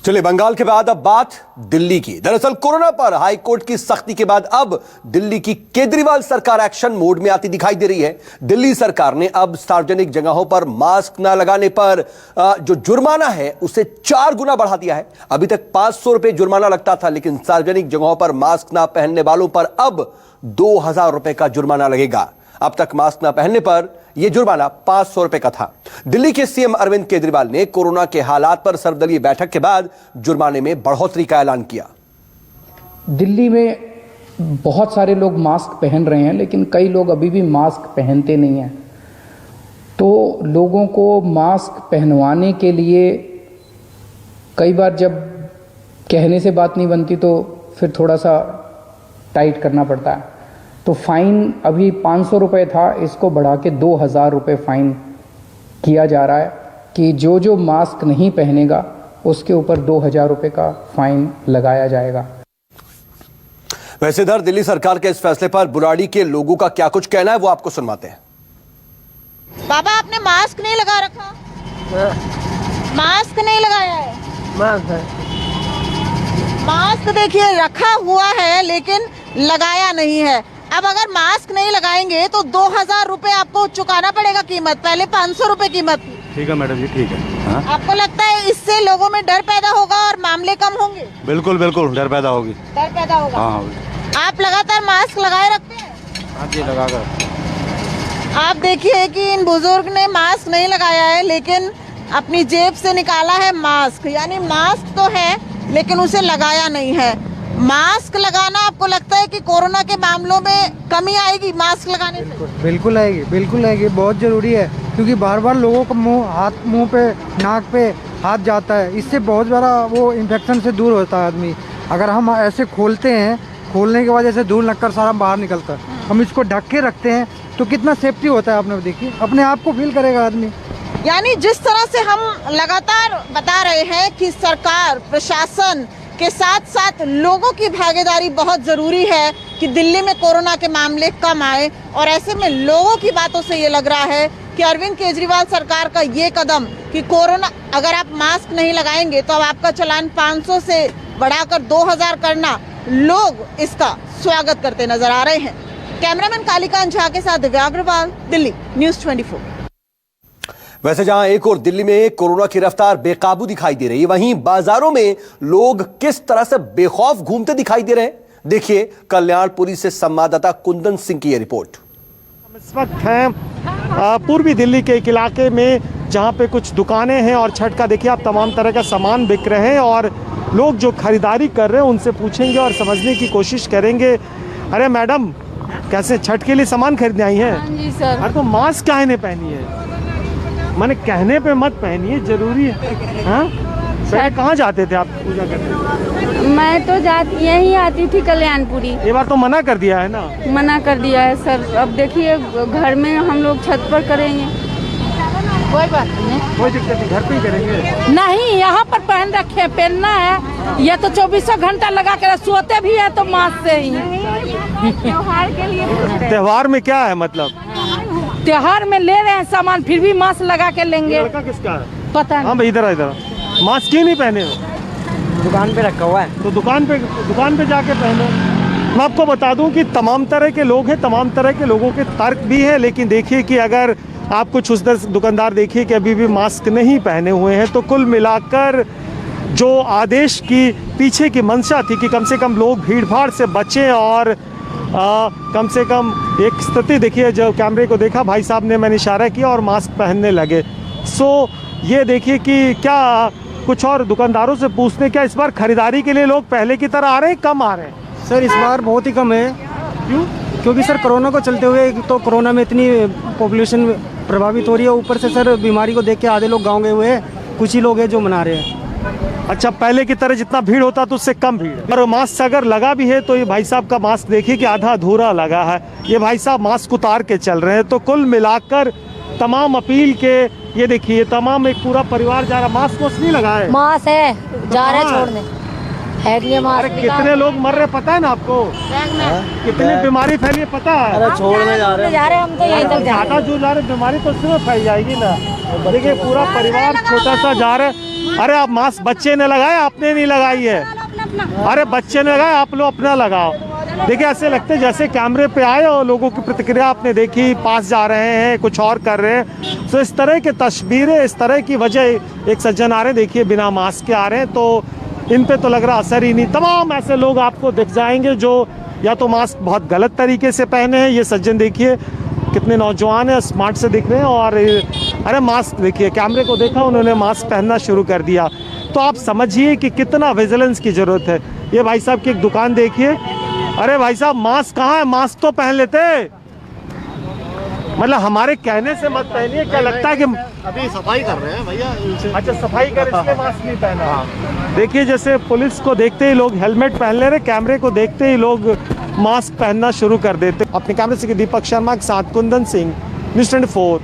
चलिए, बंगाल के बाद अब बात दिल्ली की। दरअसल कोरोना पर हाई कोर्ट की सख्ती के बाद अब दिल्ली की केजरीवाल सरकार एक्शन मोड में आती दिखाई दे रही है। दिल्ली सरकार ने अब सार्वजनिक जगहों पर मास्क न लगाने पर जो जुर्माना है उसे 4 गुना बढ़ा दिया है। अभी तक 500 रुपए जुर्माना लगता था, लेकिन सार्वजनिक जगहों पर मास्क न पहनने वालों पर अब 2000 रुपए का जुर्माना लगेगा। अब तक मास्क न पहनने पर यह जुर्माना 500 रुपए का था। दिल्ली के सीएम अरविंद केजरीवाल ने कोरोना के हालात पर सर्वदलीय बैठक के बाद जुर्माने में बढ़ोतरी का ऐलान किया। दिल्ली में बहुत सारे लोग मास्क पहन रहे हैं, लेकिन कई लोग अभी भी मास्क पहनते नहीं हैं। तो लोगों को मास्क पहनवाने के लिए कई बार जब कहने से बात नहीं बनती तो फिर थोड़ा सा टाइट करना पड़ता है। तो फाइन अभी 500 रुपये था, इसको बढ़ा के 2000 रुपये फाइन किया जा रहा है कि जो मास्क नहीं पहनेगा उसके ऊपर 2000 रुपये का फाइन लगाया जाएगा। वैसे इधर दिल्ली सरकार के इस फैसले पर बुराड़ी के लोगों का क्या कुछ कहना है वो आपको सुनवाते हैं। बाबा, आपने मास्क नहीं लगा रखा? मास्क नहीं लगाया है? मास्क देखिए रखा हुआ है लेकिन लगाया नहीं है। अब अगर मास्क नहीं लगाएंगे तो 2000 रुपए आपको चुकाना पड़ेगा कीमत, पहले 500 रुपए कीमत। ठीक है मैडम जी, ठीक है। हाँ? आपको लगता है इससे लोगों में डर पैदा होगा और मामले कम होंगे? बिल्कुल बिल्कुल, डर पैदा होगी। डर पैदा होगा। हाँ। आप लगातार मास्क लगाए रखते हैं? हाँ जी, लगा कर। आप देखिए कि इन बुजुर्ग ने मास्क नहीं लगाया है लेकिन अपनी जेब से निकाला है मास्क, यानी मास्क तो है लेकिन उसे लगाया नहीं है। मास्क लगाना, आपको लगता है कि कोरोना के मामलों में कमी आएगी मास्क लगाने से? बिल्कुल आएगी, बिल्कुल आएगी। बहुत जरूरी है क्योंकि बार बार लोगों को मुंह पे, नाक पे हाथ जाता है, इससे बहुत बड़ा वो इन्फेक्शन से दूर होता है आदमी। अगर हम ऐसे खोलते हैं, खोलने के बाद ऐसे धूल नक्कर सारा बाहर निकलता है, हम इसको ढक के रखते हैं तो कितना सेफ्टी होता है। आपने देखिए, अपने आप को फील करेगा आदमी। यानी जिस तरह से हम लगातार बता रहे हैं कि सरकार, प्रशासन के साथ साथ लोगों की भागीदारी बहुत जरूरी है कि दिल्ली में कोरोना के मामले कम आए, और ऐसे में लोगों की बातों से ये लग रहा है कि अरविंद केजरीवाल सरकार का ये कदम कि कोरोना, अगर आप मास्क नहीं लगाएंगे तो अब आपका चालान 500 से बढ़ाकर 2000 करना, लोग इसका स्वागत करते नजर आ रहे हैं। कैमरामैन कालीकांत झा के साथ दिव्या अग्रवाल, दिल्ली न्यूज़ 24। वैसे जहां एक और दिल्ली में कोरोना की रफ्तार बेकाबू दिखाई दे रही है, वहीं बाजारों में लोग किस तरह से बेखौफ घूमते दिखाई दे रहे हैं, देखिए कल्याणपुरी से संवाददाता कुंदन सिंह की यह रिपोर्ट। हम इस वक्त हैं पूर्वी दिल्ली के एक इलाके में जहां पे कुछ दुकानें हैं और छठ का देखिए आप तमाम तरह का सामान बिक रहे हैं, और लोग जो खरीदारी कर रहे हैं उनसे पूछेंगे और समझने की कोशिश करेंगे। अरे मैडम, कैसे छठ के लिए सामान खरीदने आई हैं? हाँ जी सर। अरे तो मास्क काहे नहीं पहनी है? मैंने कहने पे मत पहनिए, जरूरी है। हाँ, पहले कहाँ जाते थे आप पूजा करने? मैं तो यहीं आती थी कल्याणपुरी। ये बार तो मना कर दिया है ना? मना कर दिया है सर। अब देखिए घर में हम लोग छत पर करेंगे। कोई बात नहीं, कोई दिक्कत नहीं, घर पे ही करेंगे। नहीं, यहाँ पर पहन रखे, पहनना है। ये तो 24 घंटा लगा कर सोते भी है तो मास्क से ही। त्योहार के लिए। त्योहार में क्या है मतलब? त्योहार में ले रहे हैं सामान, फिर भी मास्क लगा के लेंगे। लड़का किसका है? पता नहीं। हाँ भाई, इधर मास्क क्यों नहीं पहने हो? दुकान पे रखा हुआ है। तो दुकान पे जाके पहनो। मैं आपको बता दूं कि तमाम तरह के लोग हैं, तमाम तरह के लोगों के तर्क भी हैं, लेकिन देखिए कि अगर आप कुछ उस दुकानदार देखिए कि अभी भी मास्क नहीं पहने हुए हैं, तो कुल मिलाकर जो आदेश की पीछे की मंशा थी कि कम से कम लोग भीड़ भाड़ से बचें और कम से कम एक स्थिति देखिए, जो कैमरे को देखा भाई साहब ने, मैंने इशारा किया और मास्क पहनने लगे। ये देखिए कि क्या कुछ और दुकानदारों से पूछने, क्या इस बार खरीदारी के लिए लोग पहले की तरह आ रहे हैं, कम आ रहे हैं? सर इस बार बहुत ही कम है। क्यों? क्योंकि सर कोरोना को चलते हुए तो कोरोना में इतनी पॉपुलेशन प्रभावित हो रही है, ऊपर से सर बीमारी को देख के आधे लोग गाँव गए हुए हैं, कुछ ही लोग हैं जो मना रहे हैं। अच्छा, पहले की तरह जितना भीड़ होता तो उससे कम भीड़ है। और मास्क अगर लगा भी है तो ये भाई साहब का मास्क देखिए कि आधा अधूरा लगा है। ये भाई साहब मास्क उतार के चल रहे हैं। तो कुल मिलाकर तमाम अपील के, ये देखिए तमाम एक पूरा परिवार जा रहा, मास्क नहीं लगाए। मास्क है, जा रहे छोड़ने है कि ये मास्क। कितने लोग मर रहे पता है ना आपको? कितनी बीमारी फैली है पता है? अरे छोड़ने जा रहे हैं हम तो यहीं तक जा रहे हैं। जो जा रहे बीमारी तो उसमें फैल जाएगी ना। देखिए पूरा परिवार छोटा सा जा रहा है। अरे आप मास्क बच्चे ने लगाया, आपने नहीं लगाई है। अरे बच्चे ने लगाया, आप लोग अपना लगाओ। देखिए ऐसे लगते हैं जैसे कैमरे पे आए और लोगों की प्रतिक्रिया आपने देखी, पास जा रहे हैं, कुछ और कर रहे हैं। तो इस तरह की तस्वीरें, इस तरह की वजह, एक सज्जन आ रहे हैं देखिए बिना मास्क के आ रहे हैं, तो इन पे तो लग रहा असर ही नहीं। तमाम ऐसे लोग आपको दिख जाएंगे जो या तो मास्क बहुत गलत तरीके से पहने हैं। ये सज्जन देखिए कितने नौजवान हैं, स्मार्ट से दिख रहे हैं, और अरे मास्क देखिए, कैमरे को देखा उन्होंने मास्क पहनना शुरू कर दिया। तो आप समझिए कि कितना विजिलेंस की जरूरत है। ये भाई साहब की एक दुकान देखिए, अरे भाई साहब मास्क कहाँ है, मास्क तो पहन लेते, मतलब हमारे कहने से मत पहनिए। क्या लगता है कि अभी सफाई कर रहे हैं भैया। अच्छा सफाई कर इसलिए मास्क नहीं पहना। देखिए जैसे पुलिस को देखते ही लोग हेलमेट पहन ले रहे, कैमरे को देखते ही लोग मास्क पहनना शुरू कर देते। अपने कैमरे से दीपक शर्मा के साथ कुंदन सिंह, न्यूज़ 24